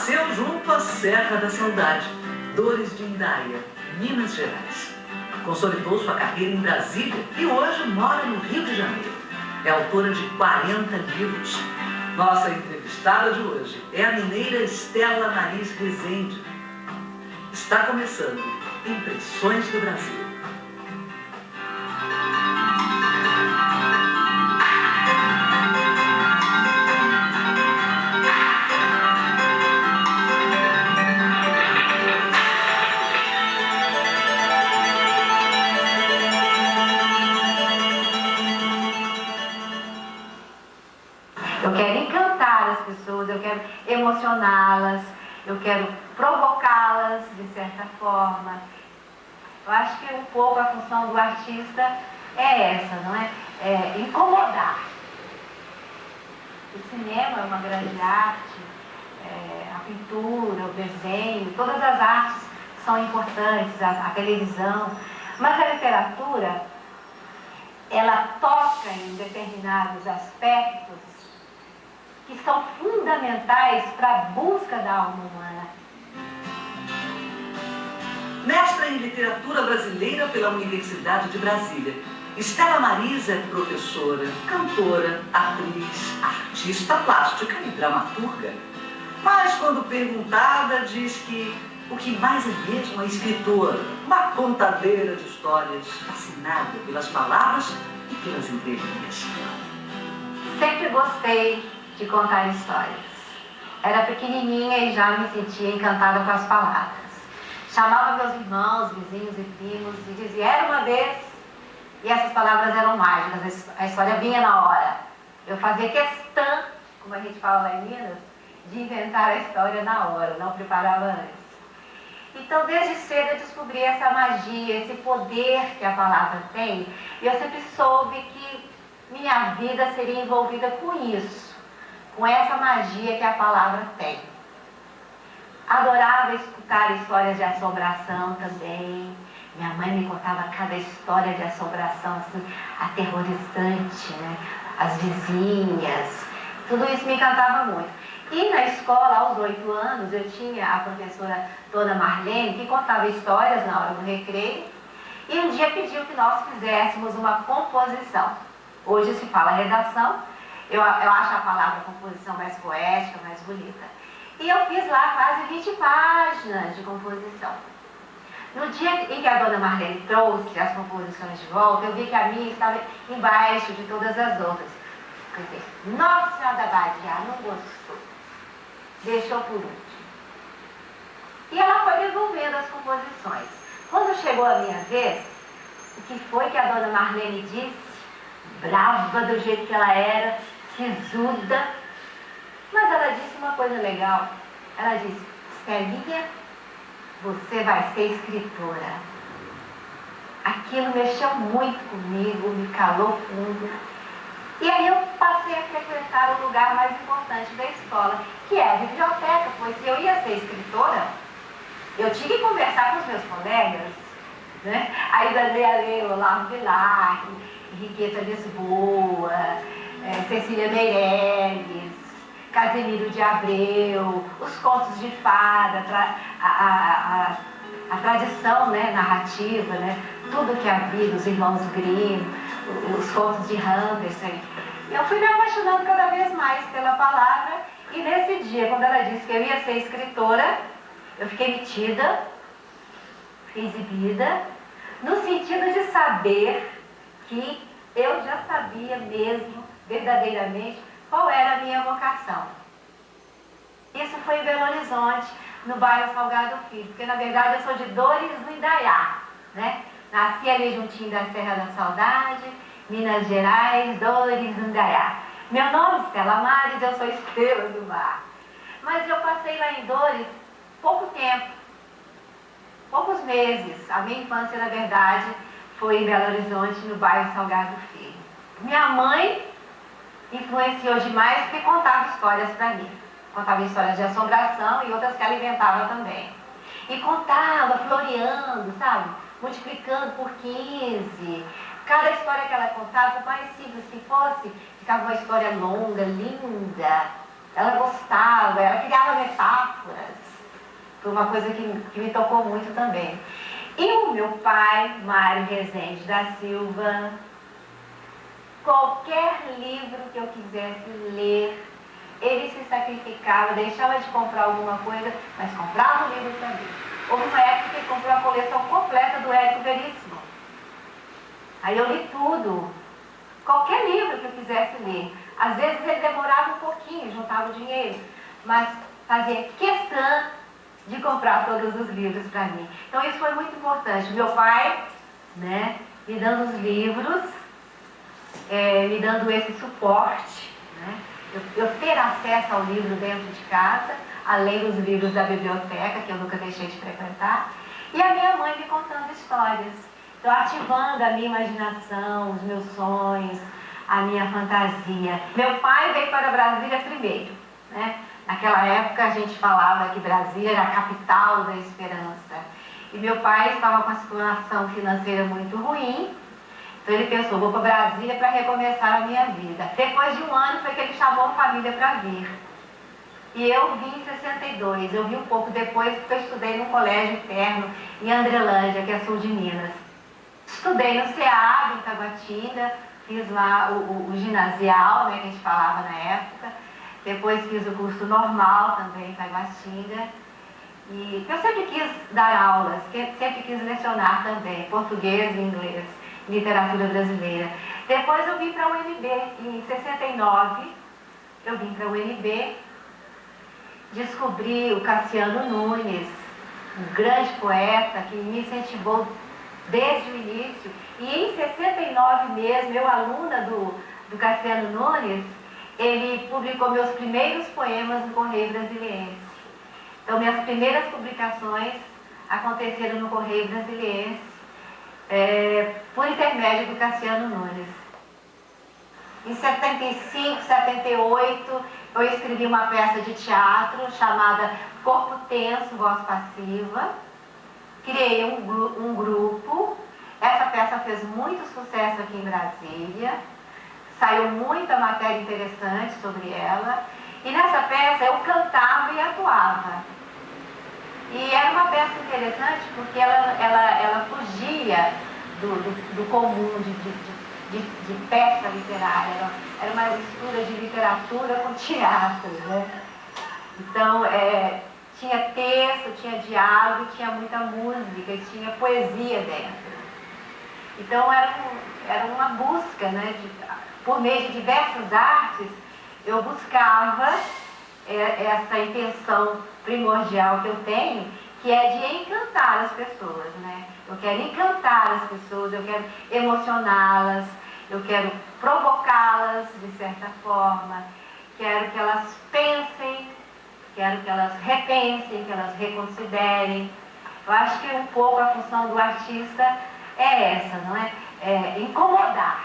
Nasceu junto à Serra da Saudade, Dores de Indaia, Minas Gerais. Consolidou sua carreira em Brasília e hoje mora no Rio de Janeiro. É autora de 40 livros. Nossa entrevistada de hoje é a mineira Estela Maris Rezende. Está começando Impressões do Brasil. Eu quero encantar as pessoas, eu quero emocioná-las, eu quero provocá-las de certa forma. Eu acho que um pouco a função do artista é essa, não é? É incomodar. O cinema é uma grande arte, a pintura, o desenho, todas as artes são importantes, a televisão, mas a literatura, ela toca em determinados aspectos que são fundamentais para a busca da alma humana. Mestra em Literatura Brasileira pela Universidade de Brasília, Estela Maris é professora, cantora, atriz, artista plástica e dramaturga. Mas quando perguntada, diz que o que mais é mesmo é escritora, uma contadeira de histórias, fascinada pelas palavras e pelas entrelinhas. Sempre gostei de contar histórias. Era pequenininha e já me sentia encantada com as palavras. Chamava meus irmãos, vizinhos e primos e dizia, era uma vez, e essas palavras eram mágicas, a história vinha na hora. Eu fazia questão, como a gente fala lá em Minas, de inventar a história na hora, não preparava antes. Então, desde cedo eu descobri essa magia, esse poder que a palavra tem, e eu sempre soube que minha vida seria envolvida com isso, com essa magia que a palavra tem. Adorava escutar histórias de assombração também. Minha mãe me contava cada história de assombração, assim, aterrorizante, né? As vizinhas, tudo isso me encantava muito. E na escola, aos 8 anos, eu tinha a professora Dona Marlene, que contava histórias na hora do recreio, e um dia pediu que nós fizéssemos uma composição. Hoje se fala redação, eu acho a palavra composição mais poética, mais bonita. E eu fiz lá quase 20 páginas de composição. No dia em que a Dona Marlene trouxe as composições de volta, eu vi que a minha estava embaixo de todas as outras. Quer dizer, Nossa Senhora da Badia não gostou. Deixou por último. E ela foi devolvendo as composições. Quando chegou a minha vez, o que foi que a Dona Marlene disse? Brava do jeito que ela era, sisuda, mas ela disse uma coisa legal. Ela disse, Estelinha, você vai ser escritora. Aquilo mexeu muito comigo, me calou fundo. E aí eu passei a frequentar o lugar mais importante da escola, que é a biblioteca, pois se eu ia ser escritora, eu tinha que conversar com os meus colegas, né? Aí andei a ler Olavo Bilac, Henriqueta Lisboa, Cecília Meirelles, Casimiro de Abreu, os contos de fada, a tradição, né, narrativa, né, tudo que havia dos irmãos Grimm, os contos de Andersen. Eu fui me apaixonando cada vez mais pela palavra e nesse dia, quando ela disse que eu ia ser escritora, eu fiquei metida, exibida, no sentido de saber que eu já sabia mesmo, verdadeiramente, qual era a minha vocação. Isso foi em Belo Horizonte, no bairro Salgado Filho, porque na verdade eu sou de Dores do Indaiá, né? Nasci ali juntinho da Serra da Saudade, Minas Gerais, Dores do Indaiá. Meu nome é Estela Maris, eu sou estrela do mar. Mas eu passei lá em Dores pouco tempo, poucos meses. A minha infância, na verdade, foi em Belo Horizonte, no bairro Salgado Filho. Minha mãe influenciou demais porque contava histórias para mim. Contava histórias de assombração e outras que ela inventava também. E contava, floreando, sabe? Multiplicando por 15. Cada história que ela contava, por mais simples que fosse, ficava uma história longa, linda. ela gostava, ela criava metáforas. Foi uma coisa que me tocou muito também. E o meu pai, Mário Rezende da Silva, qualquer livro que eu quisesse ler, ele se sacrificava, deixava de comprar alguma coisa, mas comprava o livro também. Houve uma época que ele comprou a coleção completa do Érico Veríssimo. Aí eu li tudo, qualquer livro que eu quisesse ler. Às vezes ele demorava um pouquinho, juntava o dinheiro, mas fazia questão de comprar todos os livros para mim. Então isso foi muito importante. Meu pai, né, me dando os livros, me dando esse suporte, né, eu ter acesso ao livro dentro de casa, além dos livros da biblioteca, que eu nunca deixei de frequentar, e a minha mãe me contando histórias. Então, ativando a minha imaginação, os meus sonhos, a minha fantasia. Meu pai veio para Brasília primeiro, né? Naquela época a gente falava que Brasília era a capital da esperança. E meu pai estava com uma situação financeira muito ruim, então ele pensou, vou para Brasília para recomeçar a minha vida. Depois de um ano foi que ele chamou a família para vir. E eu vim em 62, eu vim um pouco depois, porque eu estudei num colégio interno em Andrelândia, que é sul de Minas. Estudei no SEAB, em Taguatinga, fiz lá o ginasial, né, que a gente falava na época. Depois fiz o curso normal também em Taguatinga. E eu sempre quis dar aulas, sempre quis lecionar também, português e inglês, literatura brasileira. Depois eu vim para a UNB, em 69, eu vim para a UNB, descobri o Cassiano Nunes, um grande poeta que me incentivou desde o início. E em 69 mesmo, eu aluna do Cassiano Nunes, ele publicou meus primeiros poemas no Correio Brasiliense. Então, minhas primeiras publicações aconteceram no Correio Brasiliense, por intermédio do Cassiano Nunes. Em 75, 78, eu escrevi uma peça de teatro chamada Corpo Tenso, Voz Passiva. Criei um grupo. Essa peça fez muito sucesso aqui em Brasília. Saiu muita matéria interessante sobre ela. E nessa peça eu cantava e atuava. E era uma peça interessante porque ela fugia do comum de peça literária. Era uma mistura de literatura com teatro, né? Então, tinha texto, tinha diálogo, tinha muita música, tinha poesia dentro. Então, era uma busca, né? Por meio de diversas artes, eu buscava essa intenção primordial que eu tenho, que é de encantar as pessoas, né? Eu quero encantar as pessoas, eu quero emocioná-las, eu quero provocá-las de certa forma, quero que elas pensem, quero que elas repensem, que elas reconsiderem. Eu acho que um pouco a função do artista é essa, não é? É incomodar.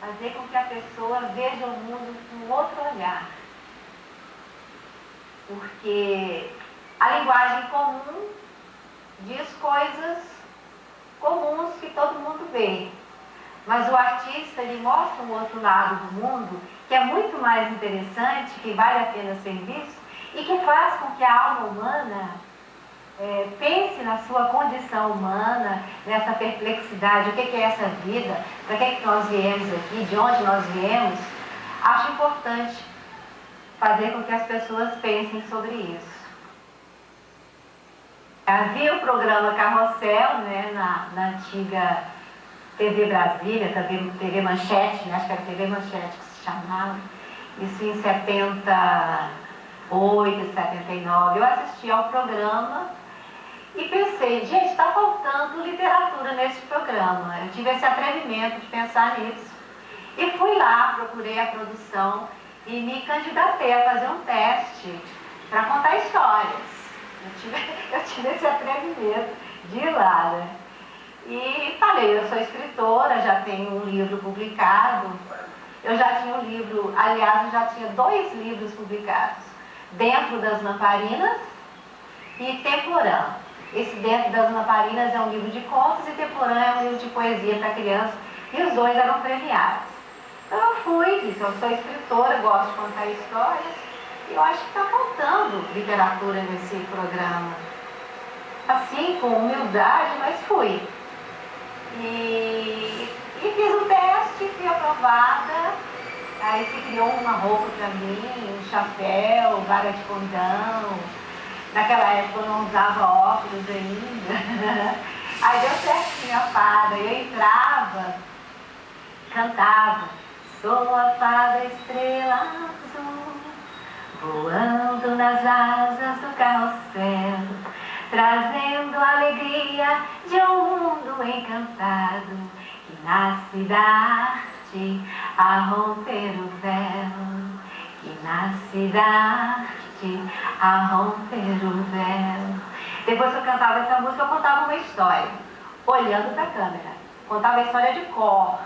Fazer com que a pessoa veja o mundo com outro olhar. Porque a linguagem comum diz coisas comuns que todo mundo vê. Mas o artista, ele mostra um outro lado do mundo que é muito mais interessante, que vale a pena ser visto e que faz com que a alma humana pense na sua condição humana, nessa perplexidade, o que é essa vida, para que nós viemos aqui, de onde nós viemos. Acho importante fazer com que as pessoas pensem sobre isso. Havia o programa Carrossel, né, na antiga TV Brasília, TV Manchete, né, acho que era TV Manchete que se chamava, isso em 78, 79. Eu assisti ao programa e pensei, gente, está faltando literatura nesse programa. Eu tive esse atrevimento de pensar nisso. E fui lá, procurei a produção e me candidatei a fazer um teste para contar histórias. Eu tive esse atrevimento de ir lá, né? E falei, eu sou escritora, já tenho um livro publicado. Eu já tinha um livro, aliás, eu já tinha 2 livros publicados. Dentro das Lamparinas e Temporã. Esse Dentro das Lamparinas é um livro de contos e Temporã é um livro de poesia para criança. E os 2 eram premiados. Então eu fui, disse, eu sou escritora, gosto de contar histórias, e eu acho que está faltando literatura nesse programa. Assim, com humildade, mas fui. E fiz o teste, fui aprovada, aí se criou uma roupa para mim, um chapéu, vara de condão. Naquela época eu não usava óculos ainda. Aí deu certinho a fada, eu entrava, cantava. Sou a fada estrela azul, voando nas asas do carrossel, trazendo a alegria de um mundo encantado, que nasce da arte a romper o véu, que nasce da arte a romper o véu. Depois que eu cantava essa música, eu contava uma história, olhando para a câmera. Contava a história de cor.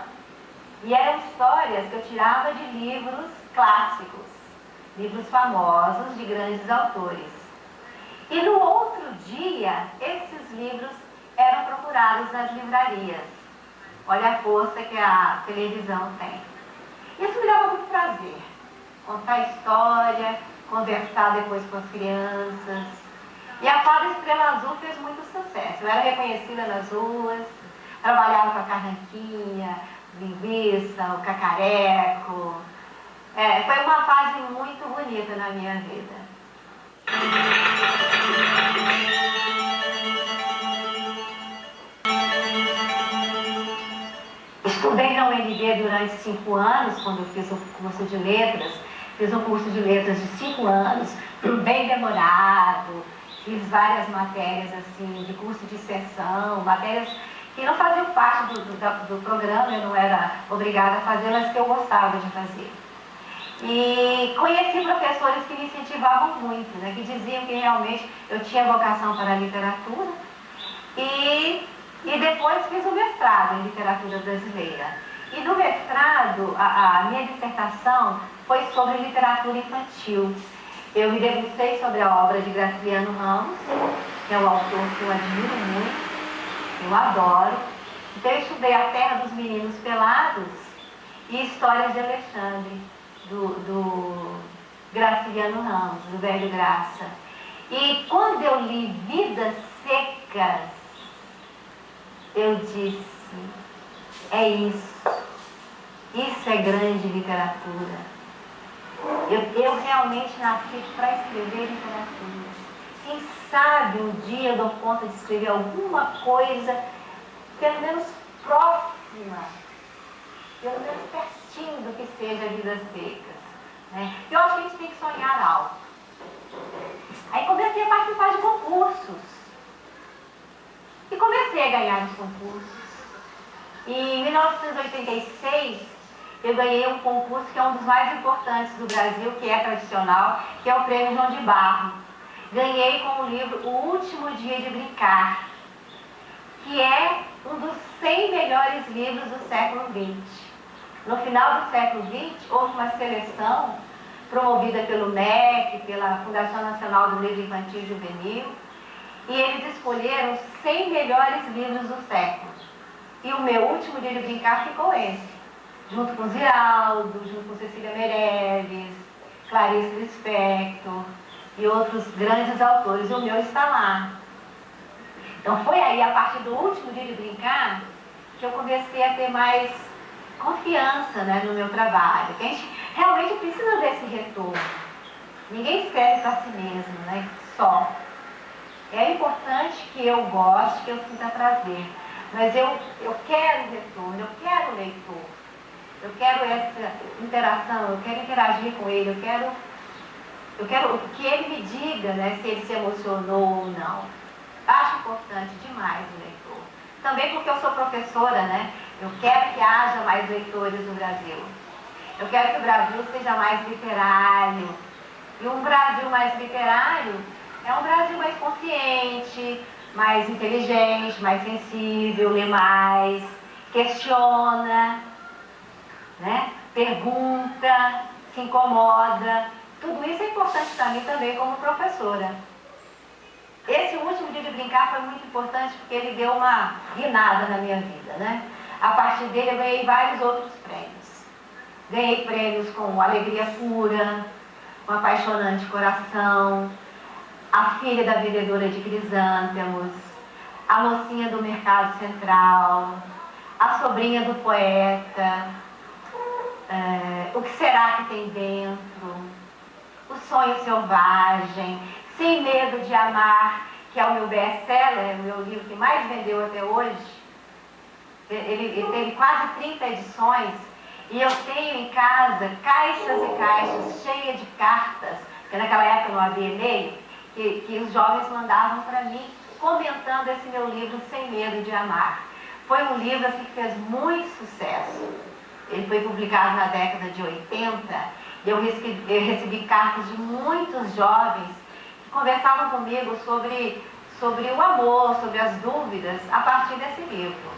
E eram histórias que eu tirava de livros clássicos, livros famosos de grandes autores. E no outro dia, esses livros eram procurados nas livrarias. Olha a força que a televisão tem. Isso me dava muito prazer. Contar história, conversar depois com as crianças. E a Fada Estrela Azul fez muito sucesso. Eu era reconhecida nas ruas, trabalhava com a carranquinha, linguiça, o cacareco. Foi uma fase muito bonita na minha vida. Estudei na UNB durante 5 anos, quando eu fiz o curso de letras. Fiz um curso de letras de 5 anos, bem demorado. Fiz várias matérias assim, de curso de extensão, matérias que não faziam parte do programa, eu não era obrigada a fazer, mas que eu gostava de fazer. E conheci professores que me incentivavam muito, né, que diziam que realmente eu tinha vocação para a literatura. E depois fiz o mestrado em literatura brasileira. E no mestrado, a minha dissertação foi sobre literatura infantil. Eu me debrucei sobre a obra de Graciliano Ramos, que é um autor que eu admiro muito. Eu adoro. Então eu estudei A Terra dos Meninos Pelados e Histórias de Alexandre, do Graciliano Ramos, do Velho Graça. E quando eu li Vidas Secas, eu disse, é isso. Isso é grande literatura. Eu realmente nasci para escrever literatura. Quem sabe um dia eu dou conta de escrever alguma coisa, pelo menos próxima, pelo menos pertinho do que seja Vidas Secas. Né? Eu acho que a gente tem que sonhar alto. Aí comecei a participar de concursos. E comecei a ganhar os concursos. E em 1986, eu ganhei um concurso que é um dos mais importantes do Brasil, que é tradicional, que é o Prêmio João de Barro. Ganhei com o livro O Último Dia de Brincar, que é um dos 100 melhores livros do século XX. No final do século XX, houve uma seleção promovida pelo MEC, pela Fundação Nacional do Livro Infantil e Juvenil, e eles escolheram os 100 melhores livros do século. E o meu Último Dia de Brincar ficou esse, junto com Ziraldo, junto com Cecília Meirelles, Clarice Lispector e outros grandes autores. E o meu está lá. Então foi aí, a partir do Último Dia de Brincar, que eu comecei a ter mais confiança, né, no meu trabalho. Que a gente realmente precisa desse retorno. Ninguém escreve para si mesmo, né, só. É importante que eu goste, que eu sinta prazer. Mas eu quero retorno, eu quero leitor. Eu quero essa interação, eu quero interagir com ele, eu quero que ele me diga, né, se ele se emocionou ou não. Acho importante demais o leitor. Também porque eu sou professora, né? Eu quero que haja mais leitores no Brasil. Eu quero que o Brasil seja mais literário. E um Brasil mais literário é um Brasil mais consciente, mais inteligente, mais sensível, lê mais, questiona, né? Pergunta, se incomoda. Tudo isso é importante para mim também como professora. Esse Último Dia de Brincar foi muito importante porque ele deu uma guinada na minha vida, né? A partir dele eu ganhei vários outros prêmios. Ganhei prêmios como Alegria Pura, Um Apaixonante Coração, A Filha da Vendedora de Crisântemos, A Mocinha do Mercado Central, A Sobrinha do Poeta, O Que Será Que Tem Dentro, O Sonho Selvagem, Sem Medo de Amar, que é o meu best-seller, o meu livro que mais vendeu até hoje. Ele teve quase 30 edições e eu tenho em casa caixas e caixas cheias de cartas, porque naquela época não havia e-mail, que os jovens mandavam para mim comentando esse meu livro Sem Medo de Amar. Foi um livro assim, que fez muito sucesso. Ele foi publicado na década de 80 e eu recebi cartas de muitos jovens que conversavam comigo sobre o amor, sobre as dúvidas, a partir desse livro.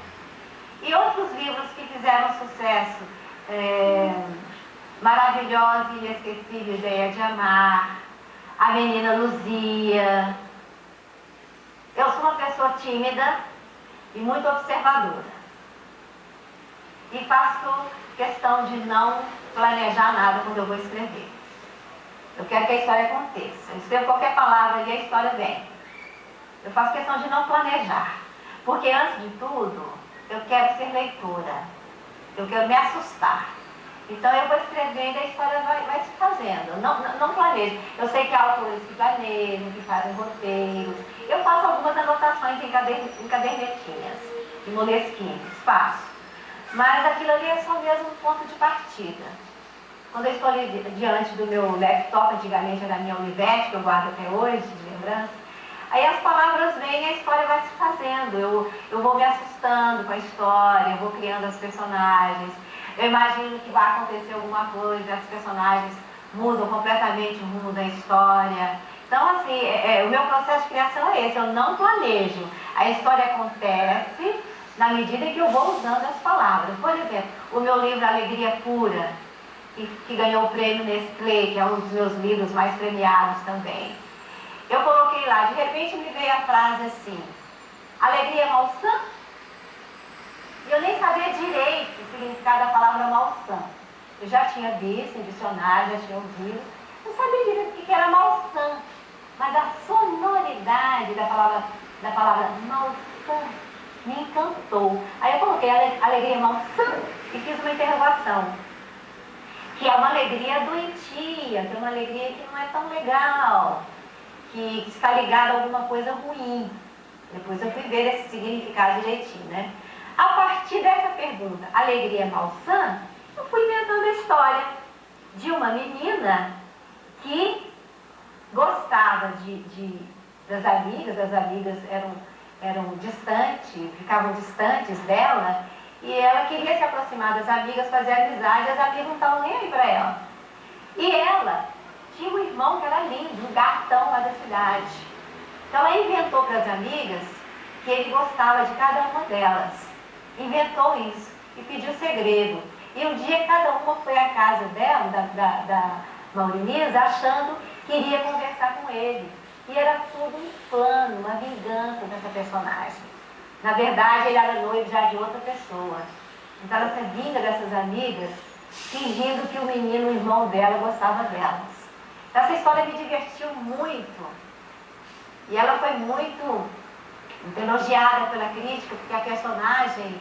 E outros livros que fizeram sucesso, Maravilhosa e Inesquecível Ideia de Amar, A Menina Luzia. Eu sou uma pessoa tímida e muito observadora. E faço questão de não planejar nada quando eu vou escrever. Eu quero que a história aconteça. Eu escrevo qualquer palavra e a história vem. Eu faço questão de não planejar. Porque antes de tudo, eu quero ser leitora, eu quero me assustar. Então eu vou escrevendo e a história vai se fazendo. Não planejo. Eu sei que há autores que planejam, que fazem roteiros. Eu faço algumas anotações em cadernetinhas, em moleskines, faço. Mas aquilo ali é só mesmo um ponto de partida. Quando eu estou ali diante do meu laptop, antigamente era a minha Olivetti, que eu guardo até hoje, de lembrança, aí as palavras vêm e a história vai se fazendo. Eu vou me assustando com a história, eu vou criando as personagens. Eu imagino que vai acontecer alguma coisa, as personagens mudam completamente o rumo da história. Então, assim, o meu processo de criação é esse, eu não planejo. A história acontece na medida que eu vou usando as palavras. Por exemplo, o meu livro Alegria Pura, que ganhou o prêmio Nestlé, que é um dos meus livros mais premiados também. Eu coloquei lá, de repente me veio a frase assim, alegria malsã? E eu nem sabia direito o significado da palavra malsã. Eu já tinha visto em dicionário, já tinha ouvido, não sabia direito o que era malsã. Mas a sonoridade da palavra malsã me encantou. Aí eu coloquei alegria malsã e fiz uma interrogação. Que é uma alegria doentia, que é uma alegria que não é tão legal, que está ligada a alguma coisa ruim. Depois eu fui ver esse significado direitinho, né? A partir dessa pergunta, alegria malsã, eu fui inventando a história de uma menina que gostava das amigas, as amigas eram distantes, ficavam distantes dela, e ela queria se aproximar das amigas, fazer amizade, as amigas não estavam nem aí para ela. E ela tinha um irmão que era lindo, um gatão lá da cidade. Então ela inventou para as amigas que ele gostava de cada uma delas. Inventou isso e pediu segredo. E um dia cada uma foi à casa dela, da Maurinisa, achando que iria conversar com ele. E era tudo um plano, uma vingança dessa personagem. Na verdade, ele era noivo já de outra pessoa. Então ela se vinga dessas amigas, fingindo que o menino, o irmão dela, gostava delas. Então essa história me divertiu muito. E ela foi muito elogiada pela crítica, porque a personagem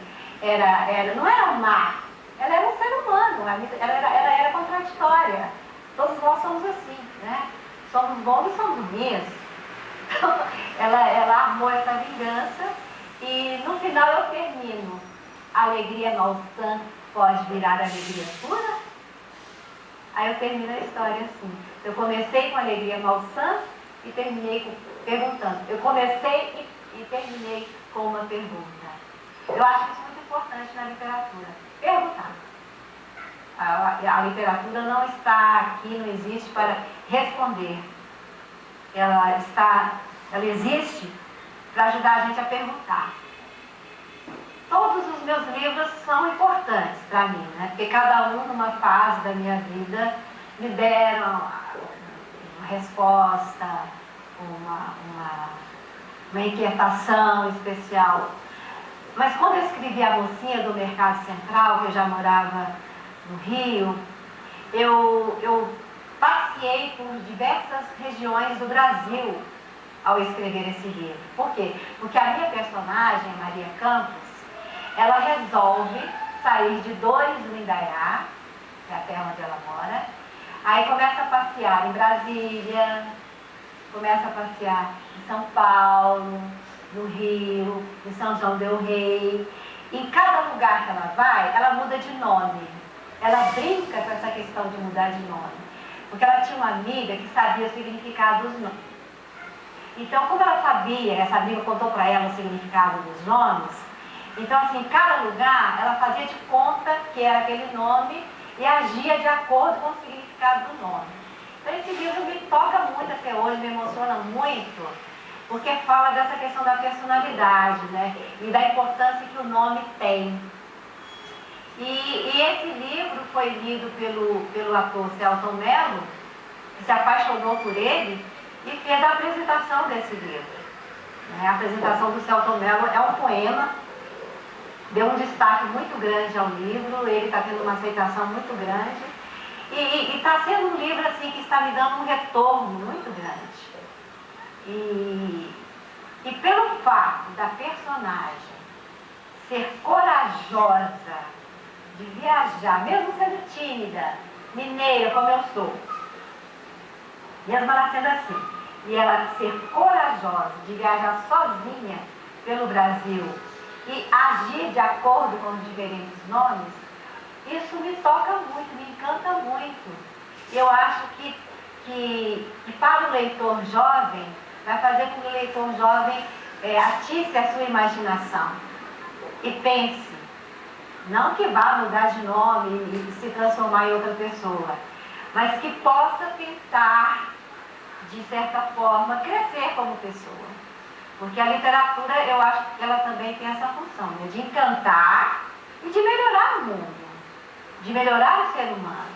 não era má, ela era um ser humano, ela era contraditória. Todos nós somos assim, né? Somos bons e somos ruins. Então, ela armou essa vingança e no final eu termino. Alegria malsã pode virar alegria pura? Aí eu termino a história assim. Eu comecei com alegria malsã e terminei perguntando. Eu comecei e terminei com uma pergunta. Eu acho isso muito importante na literatura. Perguntar. A literatura não está aqui, não existe para responder. Ela existe para ajudar a gente a perguntar. Todos os meus livros são importantes para mim, né? Porque cada um, numa fase da minha vida, me deram uma resposta, uma inquietação especial. Mas quando eu escrevi A Mocinha do Mercado Central, que eu já morava no Rio, eu passeei por diversas regiões do Brasil ao escrever esse livro. Por quê? Porque a minha personagem, Maria Campos, ela resolve sair de Dores do Indaiá, que é a terra onde ela mora, aí começa a passear em Brasília, começa a passear em São Paulo, no Rio, em São João del Rei. Em cada lugar que ela vai, ela muda de nome. Ela brinca com essa questão de mudar de nome. Porque ela tinha uma amiga que sabia o significado dos nomes. Então, como ela sabia, essa amiga contou para ela o significado dos nomes, então, assim, em cada lugar, ela fazia de conta que era aquele nome e agia de acordo com o significado do nome. Então, esse livro me toca muito até hoje, me emociona muito, porque fala dessa questão da personalidade, né? E da importância que o nome tem. E esse livro foi lido pelo ator Selton Mello, que se apaixonou por ele e fez a apresentação desse livro. A apresentação do Selton Mello é um poema, deu um destaque muito grande ao livro, ele está tendo uma aceitação muito grande. E está sendo um livro assim, que está me dando um retorno muito grande. E pelo fato da personagem ser corajosa de viajar, mesmo sendo tímida, mineira como eu sou, mesmo ela sendo assim, e ela ser corajosa de viajar sozinha pelo Brasil e agir de acordo com os diferentes nomes, isso me toca muito, me encanta muito. Eu acho que para o leitor jovem, vai fazer com que o leitor jovem atice a sua imaginação e pense, não que vá mudar de nome e se transformar em outra pessoa, mas que possa tentar, de certa forma, crescer como pessoa. Porque a literatura, eu acho que ela também tem essa função, né? De encantar e de melhorar o mundo, de melhorar o ser humano,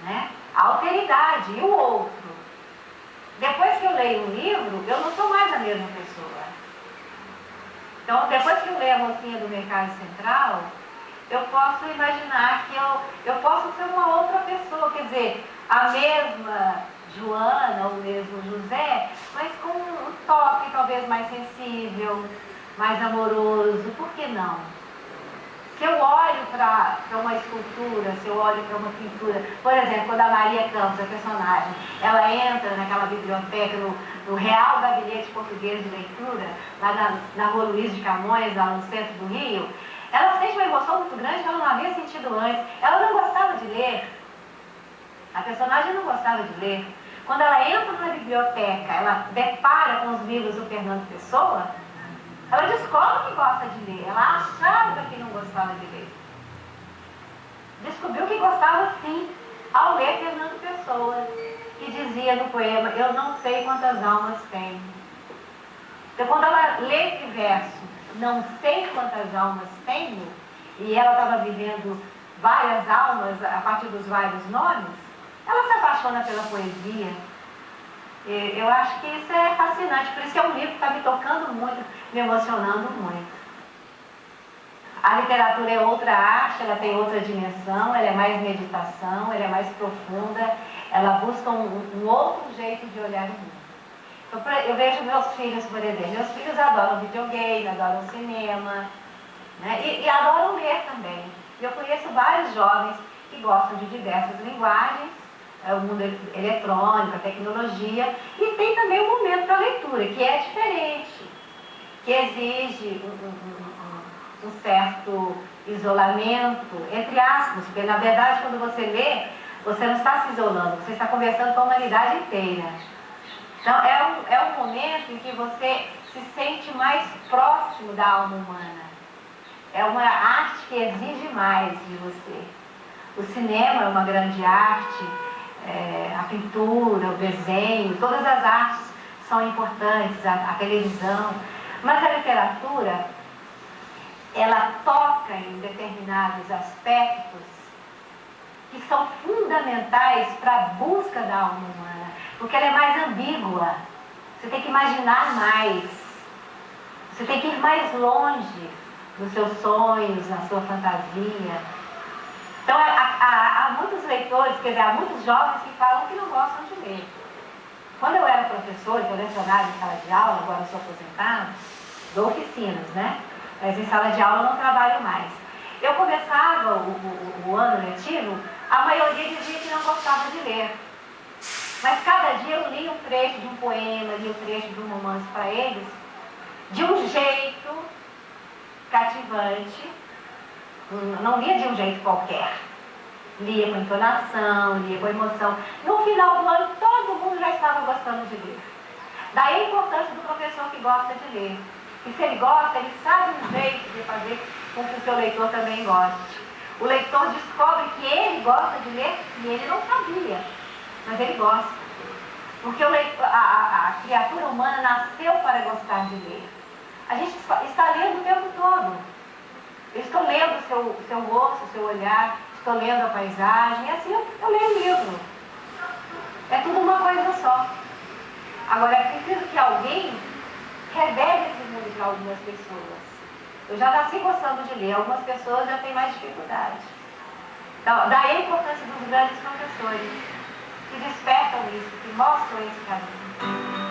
né? A alteridade e o outro. Depois que eu leio um livro, eu não sou mais a mesma pessoa. Então, depois que eu leio a Mocinha do Mercado Central, eu posso imaginar que eu posso ser uma outra pessoa, quer dizer, a mesma Joana ou mesmo José, mas com um toque talvez mais sensível, mais amoroso, por que não? Se eu olho para uma escultura, se eu olho para uma pintura, por exemplo, quando a Maria Campos, a personagem, ela entra naquela biblioteca, no Real Gabinete Português de Leitura, lá na Rua Luiz de Camões, lá no centro do Rio, ela sente uma emoção muito grande que ela não havia sentido antes. Ela não gostava de ler. A personagem não gostava de ler. Quando ela entra na biblioteca, ela depara com os livros do Fernando Pessoa, ela descobre que gosta de ler. Ela achava que não gostava de ler. Descobriu que gostava sim, ao ler Fernando Pessoa, que dizia no poema, eu não sei quantas almas tem. Então, quando ela lê esse verso, não sei quantas almas tenho, e ela estava vivendo várias almas a partir dos vários nomes, ela se apaixona pela poesia. Eu acho que isso é fascinante, por isso que é um livro que está me tocando muito, me emocionando muito. A literatura é outra arte, ela tem outra dimensão, ela é mais meditação, ela é mais profunda, ela busca um outro jeito de olhar o mundo. Eu vejo meus filhos, por exemplo, meus filhos adoram videogame, adoram cinema, né? E adoram ler também. Eu conheço vários jovens que gostam de diversas linguagens, o mundo eletrônico, a tecnologia, e tem também um momento para a leitura, que é diferente, que exige um certo isolamento, entre aspas, porque na verdade quando você lê, você não está se isolando, você está conversando com a humanidade inteira. Então é um momento em que você se sente mais próximo da alma humana. É uma arte que exige mais de você. O cinema é uma grande arte, a pintura, o desenho, todas as artes são importantes, a televisão, mas a literatura, ela toca em determinados aspectos que são fundamentais para a busca da alma humana, porque ela é mais ambígua, você tem que imaginar mais, você tem que ir mais longe nos seus sonhos, na sua fantasia. Então, há muitos leitores, quer dizer, há muitos jovens que falam que não gostam de ler. Quando eu era professora, eu lecionava em sala de aula, agora eu sou aposentada, dou oficinas, né? Mas em sala de aula eu não trabalho mais. Eu começava o ano letivo, a maioria dizia que não gostava de ler. Mas cada dia eu lia um trecho de um poema, lia um trecho de um romance para eles, de um jeito cativante, não lia de um jeito qualquer. Lia com entonação, lia com emoção. No final do ano, todo mundo já estava gostando de ler. Daí a importância do professor que gosta de ler. E se ele gosta, ele sabe um jeito de fazer com que o seu leitor também goste. O leitor descobre que ele gosta de ler e ele não sabia, mas ele gosta. Porque a criatura humana nasceu para gostar de ler. A gente está lendo o tempo todo. Eu estou lendo o seu rosto, o seu olhar, estou lendo a paisagem, e assim eu leio o livro. É tudo uma coisa só. Agora, é preciso que alguém revele esse mundo para algumas pessoas. Eu já nasci gostando de ler, algumas pessoas já têm mais dificuldade. Então, daí a importância dos grandes professores, que despertam isso, que mostram esse caminho.